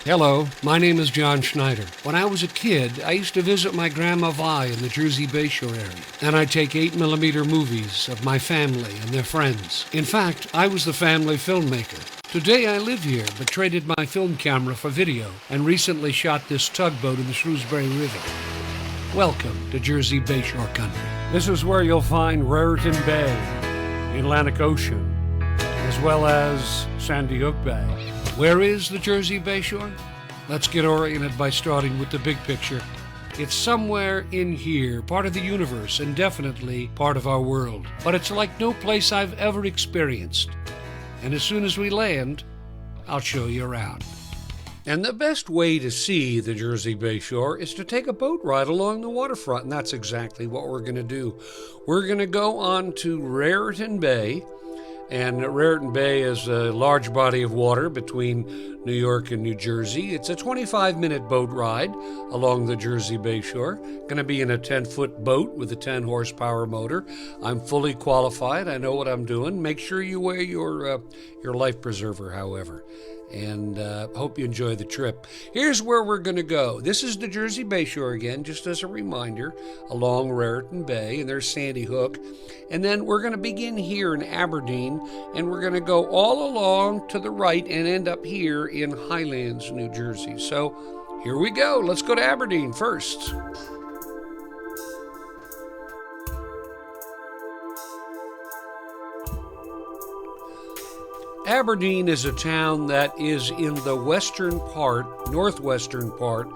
Hello, my name is John Schneider. When I was a kid, I used to visit my Grandma Vi in the Jersey Bayshore area, and I'd take 8mm movies of my family and their friends. In fact, I was the family filmmaker. Today I live here, but traded my film camera for video, and recently shot this tugboat in the Shrewsbury River. Welcome to Jersey Bayshore country. This is where you'll find Raritan Bay, the Atlantic Ocean, as well as Sandy Hook Bay. Where is the Jersey Bayshore? Let's get oriented by starting with the big picture. It's somewhere in here, part of the universe, and definitely part of our world. But it's like no place I've ever experienced. And as soon as we land, I'll show you around. And the best way to see the Jersey Bayshore is to take a boat ride along the waterfront, and that's exactly what we're going to do. We're going to go on to Raritan Bay. And Raritan Bay is a large body of water between New York and New Jersey. It's a 25-minute boat ride along the Jersey Bayshore. Going to be in a 10-foot boat with a 10-horsepower motor. I'm fully qualified. I know what I'm doing. Make sure you wear your life preserver, however. And hope you enjoy the trip. Here's where we're going to go. This is the Jersey Bayshore again, just as a reminder, along Raritan Bay, and there's Sandy Hook. And then we're going to begin here in Aberdeen, and we're going to go all along to the right and end up here in Highlands, New Jersey. So here we go. Let's go to Aberdeen first. Aberdeen is a town that is in the northwestern part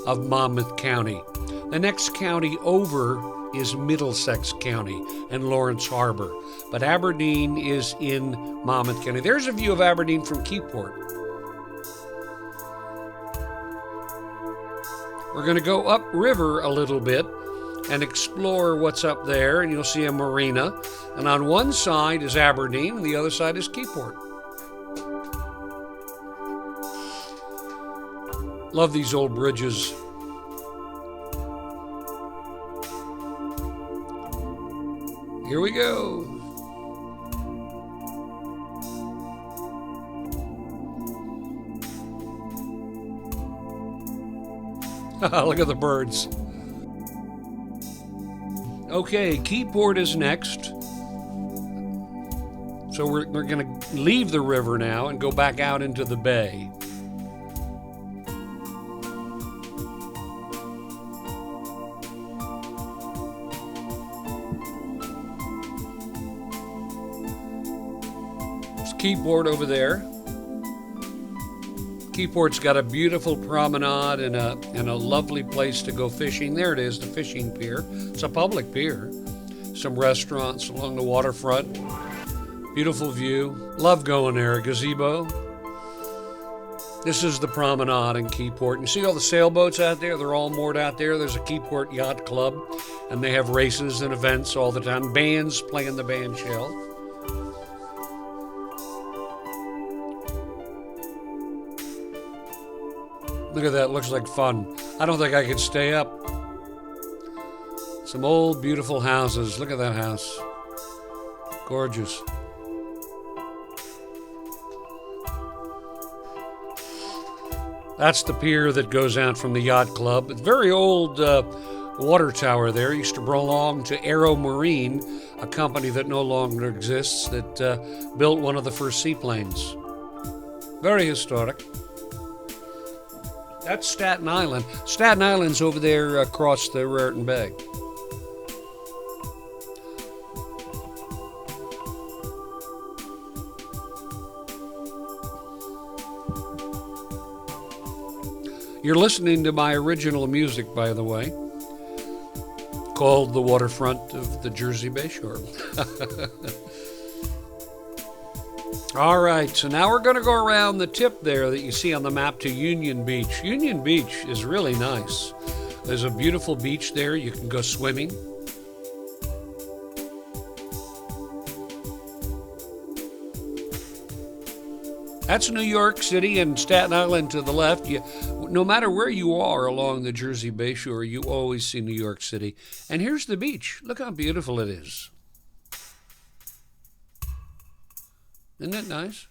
of Monmouth County. The next county over is Middlesex County and Lawrence Harbor, but Aberdeen is in Monmouth County. There's a view of Aberdeen from Keyport. We're going to go upriver a little bit and explore what's up there, and you'll see a marina. And on one side is Aberdeen, and the other side is Keyport. Love these old bridges. Here we go. Look at the birds. Okay, Keyport is next. So we're going to leave the river now and go back out into the bay. Keyport over there. Keyport's got a beautiful promenade and a lovely place to go fishing. There it is, the fishing pier. It's a public pier. Some restaurants along the waterfront. Beautiful view. Love going there. A gazebo. This is the promenade in Keyport. You see all the sailboats out there? They're all moored out there. There's a Keyport Yacht Club, and they have races and events all the time. Bands playing the band shell. Look at that, looks like fun. I don't think I could stay up. Some old, beautiful houses. Look at that house. Gorgeous. That's the pier that goes out from the yacht club. It's a very old water tower there. It used to belong to Aero Marine, a company that no longer exists, that built one of the first seaplanes. Very historic. That's Staten Island. Staten Island's over there across the Raritan Bay. You're listening to my original music, by the way, called The Waterfront of the Jersey Bayshore. All right, so now we're going to go around the tip there that you see on the map to Union Beach. Union Beach is really nice. There's a beautiful beach there. You can go swimming. That's New York City and Staten Island to the left. No matter where you are along the Jersey Bayshore, you always see New York City. And here's the beach. Look how beautiful it is. Isn't that nice?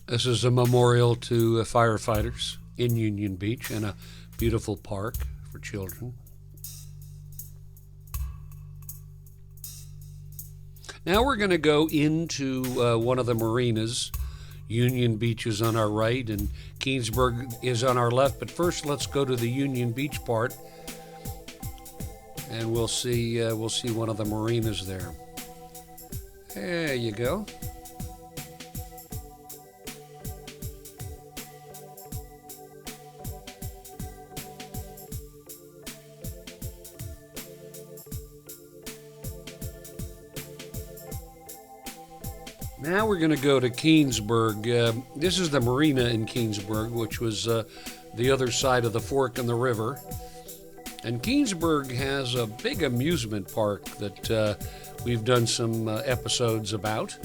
This is a memorial to firefighters in Union Beach and a beautiful park for children. Now we're going to go into one of the marinas. Union Beach is on our right and Keansburg is on our left. But first, let's go to the Union Beach part, and we'll see one of the marinas there. There you go. Now we're going to go to Keansburg. This is the marina in Keansburg, which was the other side of the fork in the river. And Keansburg has a big amusement park that we've done some episodes about.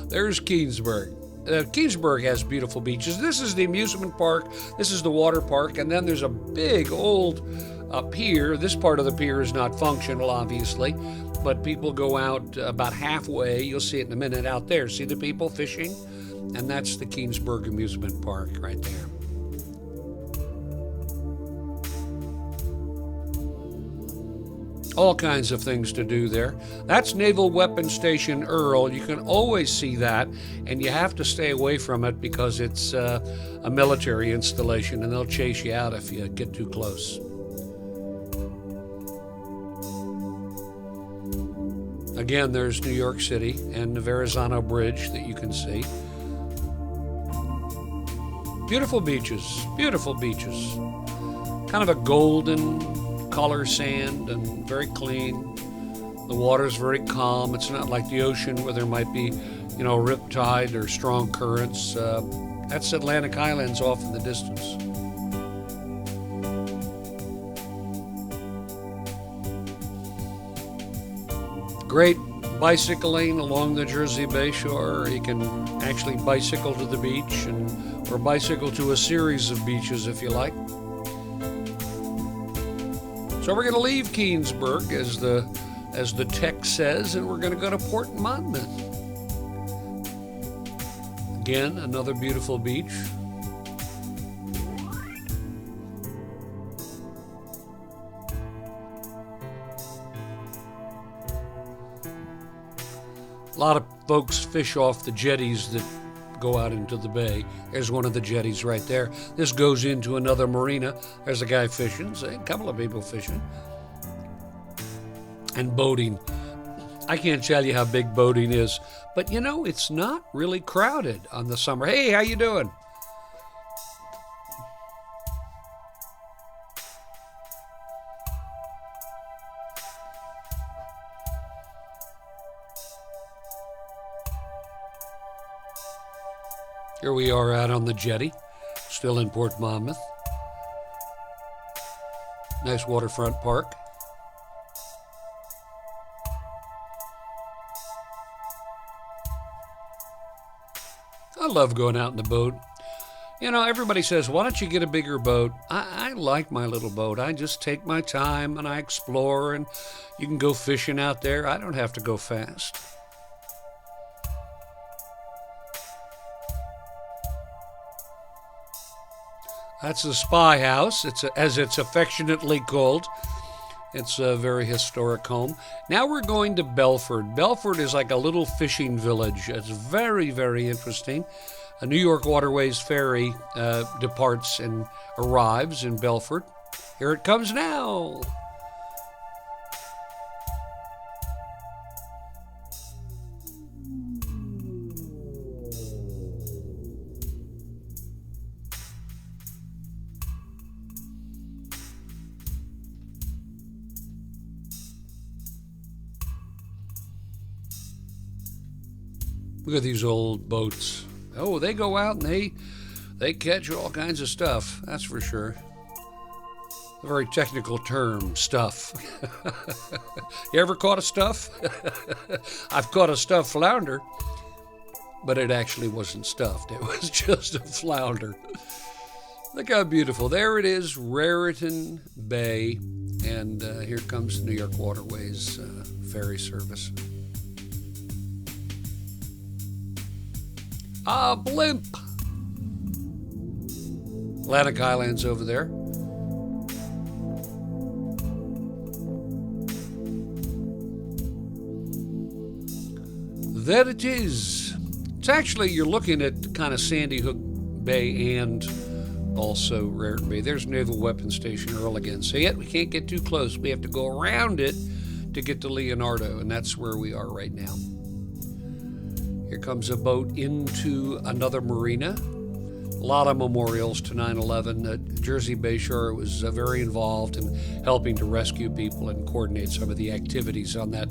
There's Keansburg. Keansburg has beautiful beaches. This is the amusement park. This is the water park. And then there's a big old pier. This part of the pier is not functional, obviously, but people go out about halfway. You'll see it in a minute out there. See the people fishing? And that's the Keansburg amusement park right there. All kinds of things to do there. That's Naval Weapons Station Earl. You can always see that, and you have to stay away from it because it's a military installation, and they'll chase you out if you get too close. Again, there's New York City and the Verrazano Bridge that you can see. Beautiful beaches, beautiful beaches. Kind of a golden color sand and very clean. The water's very calm. It's not like the ocean where there might be, rip tide or strong currents. That's Atlantic Highlands off in the distance. Great bicycling along the Jersey Bayshore. You can actually bicycle to the beach or bicycle to a series of beaches if you like. So we're going to leave Keansburg, as the text says, and we're going to go to Port Monmouth. Again, another beautiful beach. A lot of folks fish off the jetties that go out into the bay. There's one of the jetties right there. This goes into another marina. There's a guy fishing, a couple of people fishing. And boating. I can't tell you how big boating is, but it's not really crowded on the summer. Hey, how you doing? Here we are out on the jetty, still in Port Monmouth. Nice waterfront park. I love going out in the boat. Everybody says, why don't you get a bigger boat? I like my little boat. I just take my time and I explore, and you can go fishing out there. I don't have to go fast. That's the Spy House, as it's affectionately called. It's a very historic home. Now we're going to Belford. Belford is like a little fishing village. It's very, very interesting. A New York Waterways ferry departs and arrives in Belford. Here it comes now. Look at these old boats. Oh, they go out and they catch all kinds of stuff, that's for sure. A very technical term, stuff. You ever caught a stuff? I've caught a stuffed flounder, but it actually wasn't stuffed. It was just a flounder. Look how beautiful. There it is, Raritan Bay, And here comes New York Waterways ferry service. A blimp! Atlantic Islands over there. There it is. It's actually, you're looking at kind of Sandy Hook Bay and also Raritan Bay. There's Naval Weapons Station Earl again. So yet we can't get too close. We have to go around it to get to Leonardo, and that's where we are right now. Here comes a boat into another marina. A lot of memorials to 9/11. Jersey Bayshore was very involved in helping to rescue people and coordinate some of the activities on that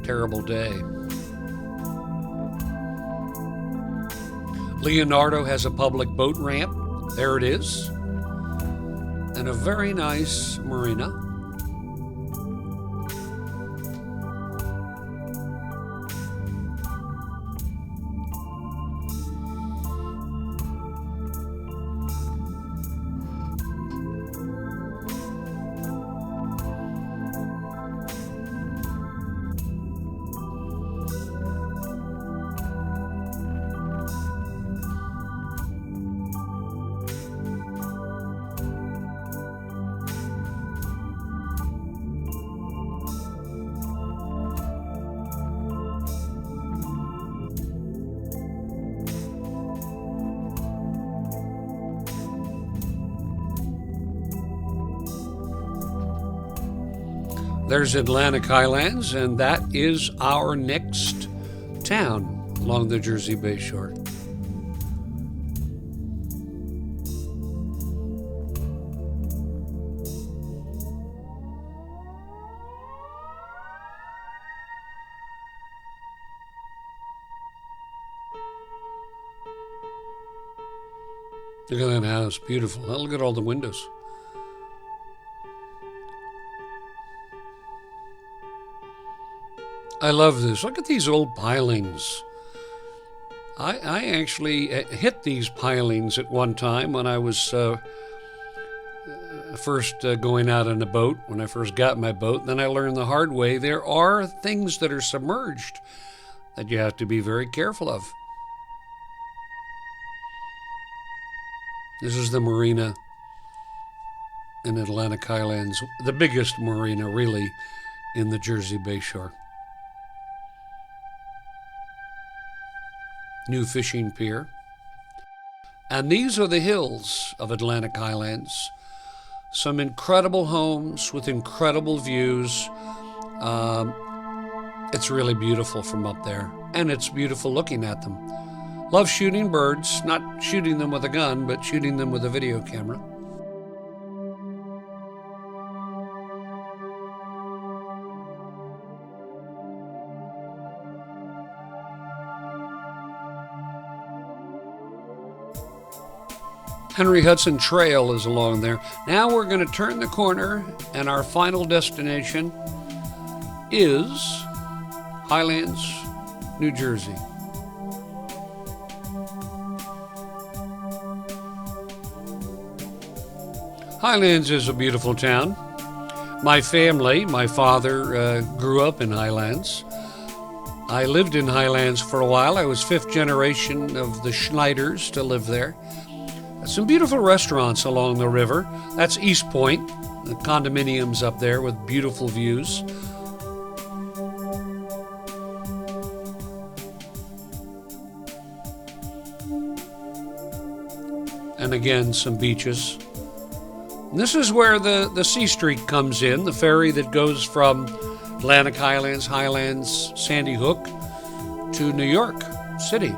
terrible day. Leonardo has a public boat ramp. There it is. And a very nice marina. There's Atlantic Highlands, and that is our next town along the Jersey Bayshore. Look at that house, beautiful. Look at all the windows. I love this. Look at these old pilings. I actually hit these pilings at one time when I was first going out on a boat, when I first got my boat. Then I learned the hard way, there are things that are submerged that you have to be very careful of. This is the marina in Atlantic Highlands, the biggest marina really in the Jersey Bayshore. New fishing pier. And these are the hills of Atlantic Highlands. Some incredible homes with incredible views. It's really beautiful from up there, and it's beautiful looking at them. Love shooting birds, not shooting them with a gun, but shooting them with a video camera. Henry Hudson Trail is along there. Now we're going to turn the corner, and our final destination is Highlands, New Jersey. Highlands is a beautiful town. My family, my father grew up in Highlands. I lived in Highlands for a while. I was fifth generation of the Schneiders to live there. Some beautiful restaurants along the river. That's East Point, the condominiums up there with beautiful views. And again, some beaches. And this is where the C Street comes in, the ferry that goes from Atlantic Highlands, Sandy Hook to New York City.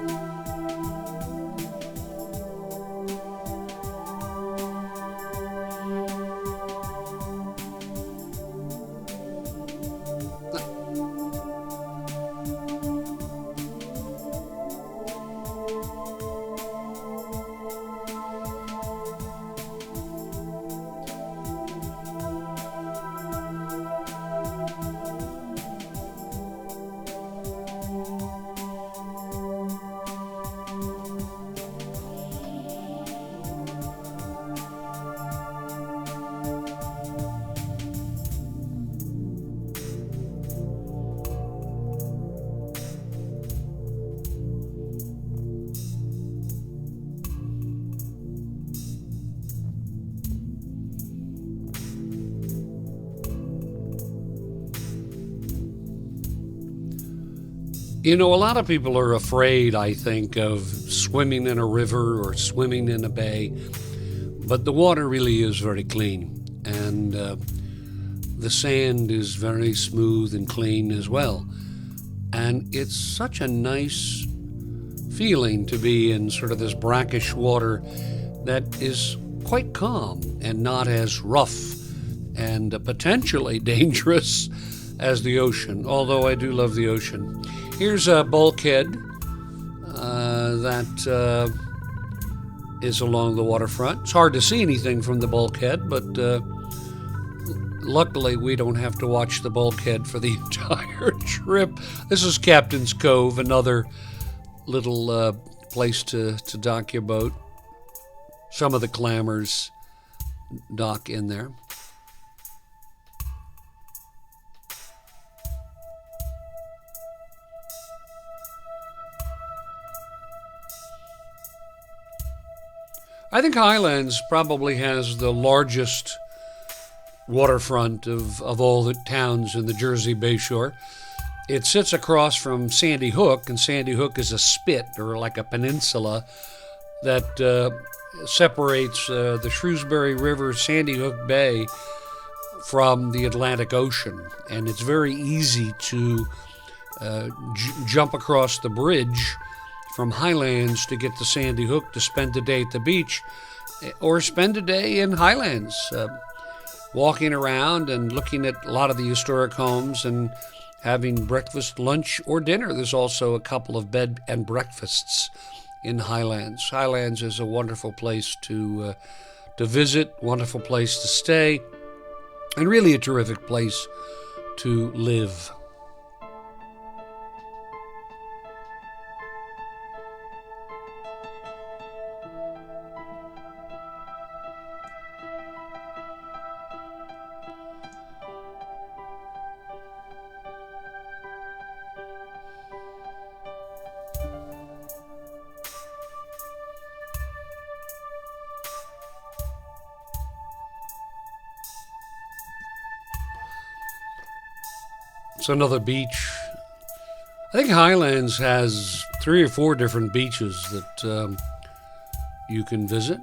You know, a lot of people are afraid, I think, of swimming in a river or swimming in a bay, but the water really is very clean, and the sand is very smooth and clean as well. And it's such a nice feeling to be in sort of this brackish water that is quite calm and not as rough and potentially dangerous as the ocean, although I do love the ocean. Here's a bulkhead that is along the waterfront. It's hard to see anything from the bulkhead, but luckily we don't have to watch the bulkhead for the entire trip. This is Captain's Cove, another little place to dock your boat. Some of the clammers dock in there. I think Highlands probably has the largest waterfront of all the towns in the Jersey Bayshore. It sits across from Sandy Hook, and Sandy Hook is a spit, or like a peninsula, that separates the Shrewsbury River, Sandy Hook Bay, from the Atlantic Ocean. And it's very easy to jump across the bridge from Highlands to get to Sandy Hook to spend a day at the beach, or spend a day in Highlands, walking around and looking at a lot of the historic homes and having breakfast, lunch, or dinner. There's also a couple of bed and breakfasts in Highlands. Highlands is a wonderful place to visit, wonderful place to stay, and really a terrific place to live. It's another beach. I think Highlands has 3 or 4 different beaches that you can visit.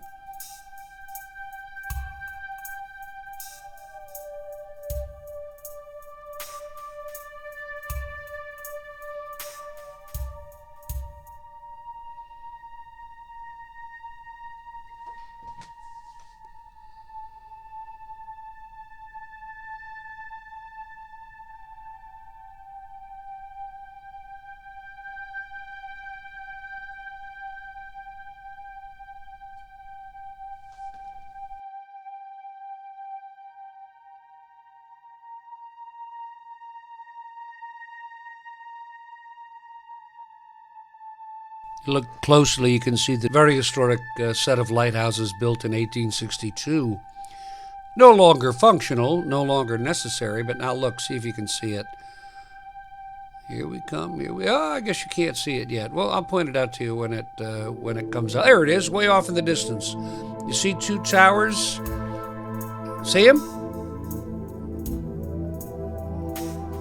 Look closely, you can see the very historic set of lighthouses built in 1862. No longer functional, no longer necessary, but now look, see if you can see it. Here we come, I guess you can't see it yet. Well, I'll point it out to you when it comes out. There it is, way off in the distance. You see 2 towers? See them?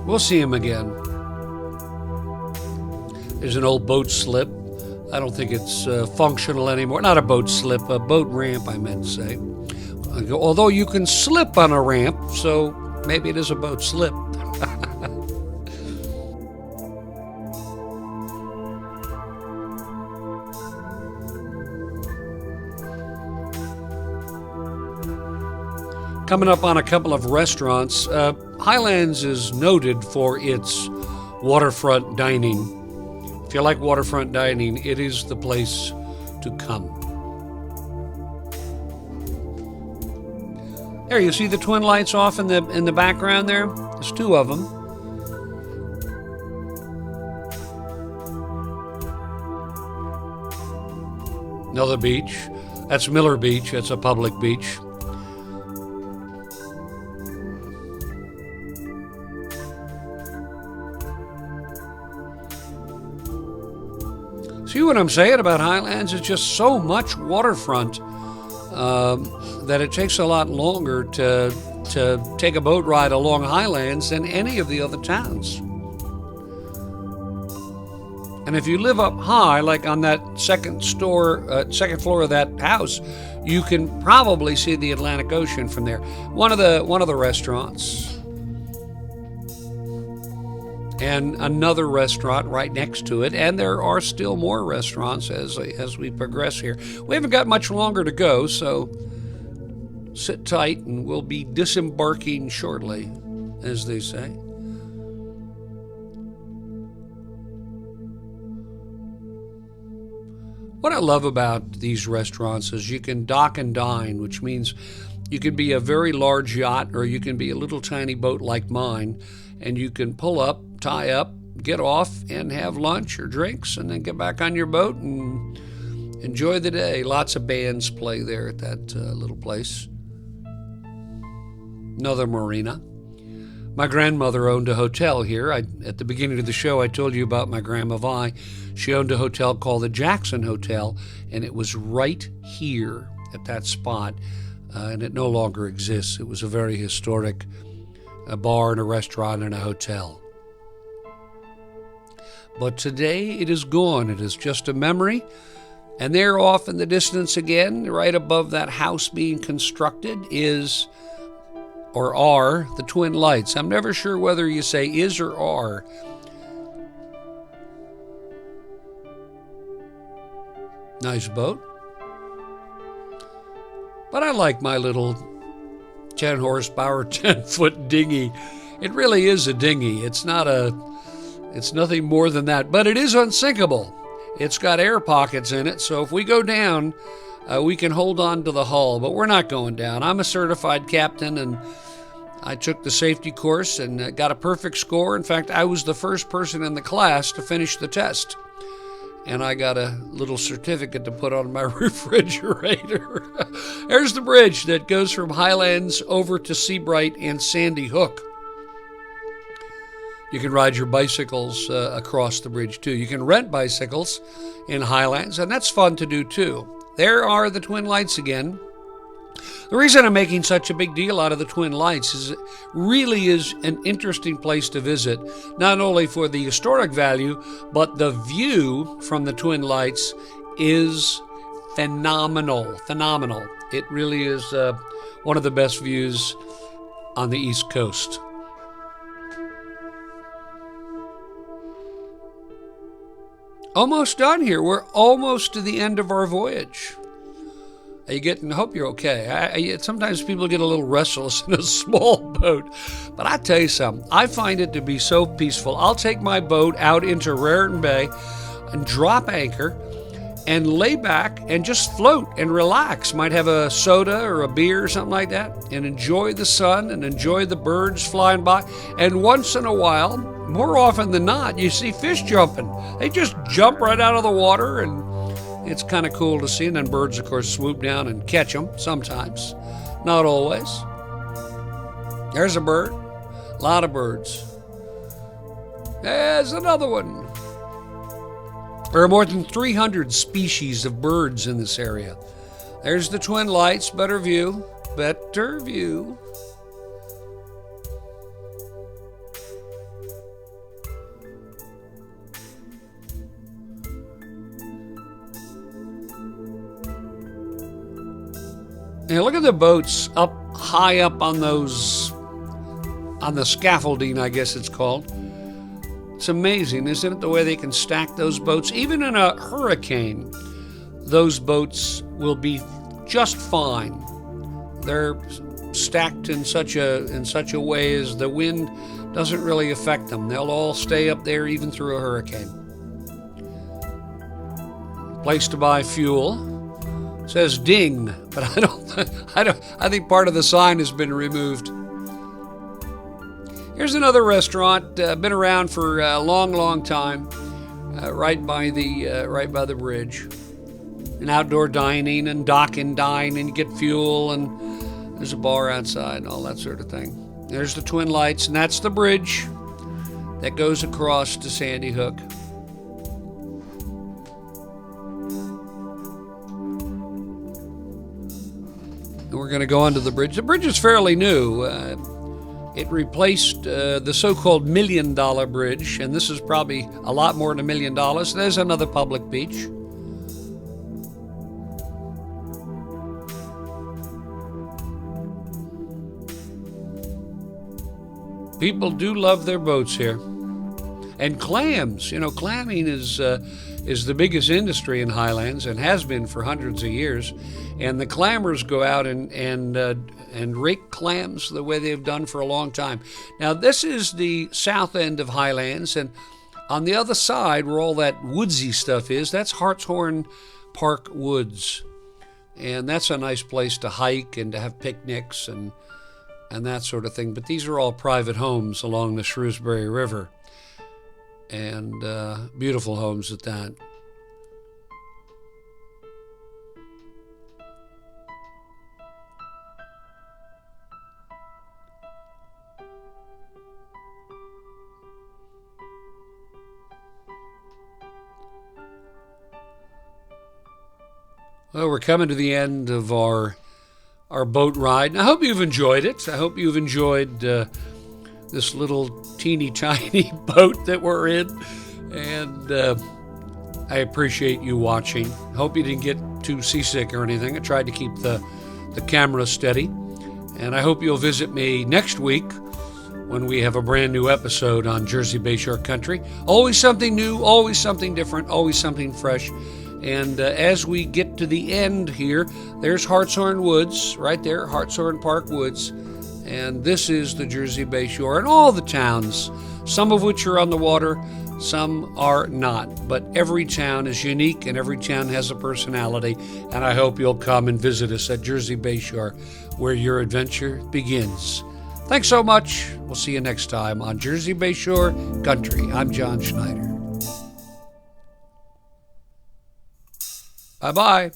We'll see them again. There's an old boat slip. I don't think it's functional anymore. Not a boat slip, a boat ramp, I meant to say. Although you can slip on a ramp, so maybe it is a boat slip. Coming up on a couple of restaurants, Highlands is noted for its waterfront dining. If you like waterfront dining, it is the place to come. There, you see the twin lights off in the background there? There's 2 of them. Another beach. That's Miller Beach. That's a public beach. See what I'm saying about Highlands? It's just so much waterfront that it takes a lot longer to take a boat ride along Highlands than any of the other towns. And if you live up high, like on that second floor of that house, you can probably see the Atlantic Ocean from there. One of the restaurants. And another restaurant right next to it, and there are still more restaurants as we progress here. We haven't got much longer to go, so sit tight, and we'll be disembarking shortly, as they say. What I love about these restaurants is you can dock and dine, which means you can be a very large yacht or you can be a little tiny boat like mine, and you can pull up, tie up, get off, and have lunch or drinks, and then get back on your boat and enjoy the day. Lots of bands play there at that little place. Another marina. My grandmother owned a hotel here. At the beginning of the show, I told you about my Grandma Vi. She owned a hotel called the Jackson Hotel, and it was right here at that spot, and it no longer exists. It was a very historic bar and a restaurant and a hotel. But today it is gone. It is just a memory. And there off in the distance again, right above that house being constructed, is or are the Twin Lights. I'm never sure whether you say is or are. Nice boat. But I like my little 10 horsepower, 10-foot dinghy. It really is a dinghy. It's nothing more than that, but it is unsinkable. It's got air pockets in it, so if we go down, we can hold on to the hull, but we're not going down. I'm a certified captain, and I took the safety course and got a perfect score. In fact, I was the first person in the class to finish the test, and I got a little certificate to put on my refrigerator. There's the bridge that goes from Highlands over to Seabright and Sandy Hook. You can ride your bicycles across the bridge, too. You can rent bicycles in Highlands, and that's fun to do, too. There are the Twin Lights again. The reason I'm making such a big deal out of the Twin Lights is it really is an interesting place to visit, not only for the historic value, but the view from the Twin Lights is phenomenal. Phenomenal. It really is one of the best views on the East Coast. Almost done here. We're almost to the end of our voyage. I hope you're okay. Sometimes people get a little restless in a small boat, but I tell you something, I find it to be so peaceful. I'll take my boat out into Raritan Bay and drop anchor and lay back and just float and relax. Might have a soda or a beer or something like that and enjoy the sun and enjoy the birds flying by. And once in a while, more often than not, you see fish jumping. They just jump right out of the water, and it's kind of cool to see. And then birds, of course, swoop down and catch them sometimes. Not always. There's a bird. A lot of birds. There's another one. There are more than 300 species of birds in this area. There's the Twin Lights. Better view. Better view. Now look at the boats up high up on the scaffolding, I guess it's called. It's amazing, isn't it, the way they can stack those boats? Even in a hurricane, those boats will be just fine. They're stacked in such a way as the wind doesn't really affect them. They'll all stay up there even through a hurricane. Place to buy fuel. Says ding, but I think part of the sign has been removed. Here's another restaurant, been around for a long time, right by the bridge. And outdoor dining and dock and dine, and you get fuel, and there's a bar outside and all that sort of thing. There's the Twin Lights, and that's the bridge that goes across to Sandy Hook. And we're going to go onto the bridge. The bridge is fairly new. It replaced the so-called $1 million bridge, and this is probably a lot more than $1 million. There's another public beach. People do love their boats here. And clams, clamming is the biggest industry in Highlands and has been for hundreds of years. And the clammers go out and rake clams the way they've done for a long time. Now, this is the south end of Highlands, and on the other side, where all that woodsy stuff is, that's Hartshorn Park Woods. And that's a nice place to hike and to have picnics and that sort of thing. But these are all private homes along the Shrewsbury River, and beautiful homes at that. Well, we're coming to the end of our boat ride. And I hope you've enjoyed it. I hope you've enjoyed this little teeny tiny boat that we're in. And I appreciate you watching. Hope you didn't get too seasick or anything. I tried to keep the camera steady. And I hope you'll visit me next week when we have a brand new episode on Jersey Bayshore Country. Always something new, always something different, always something fresh. And as we get to the end here, there's Hartshorn Woods, right there, Hartshorn Park Woods. And this is the Jersey Bayshore and all the towns, some of which are on the water, some are not. But every town is unique and every town has a personality. And I hope you'll come and visit us at Jersey Bayshore, where your adventure begins. Thanks so much. We'll see you next time on Jersey Bayshore Country. I'm John Schneider. Bye-bye.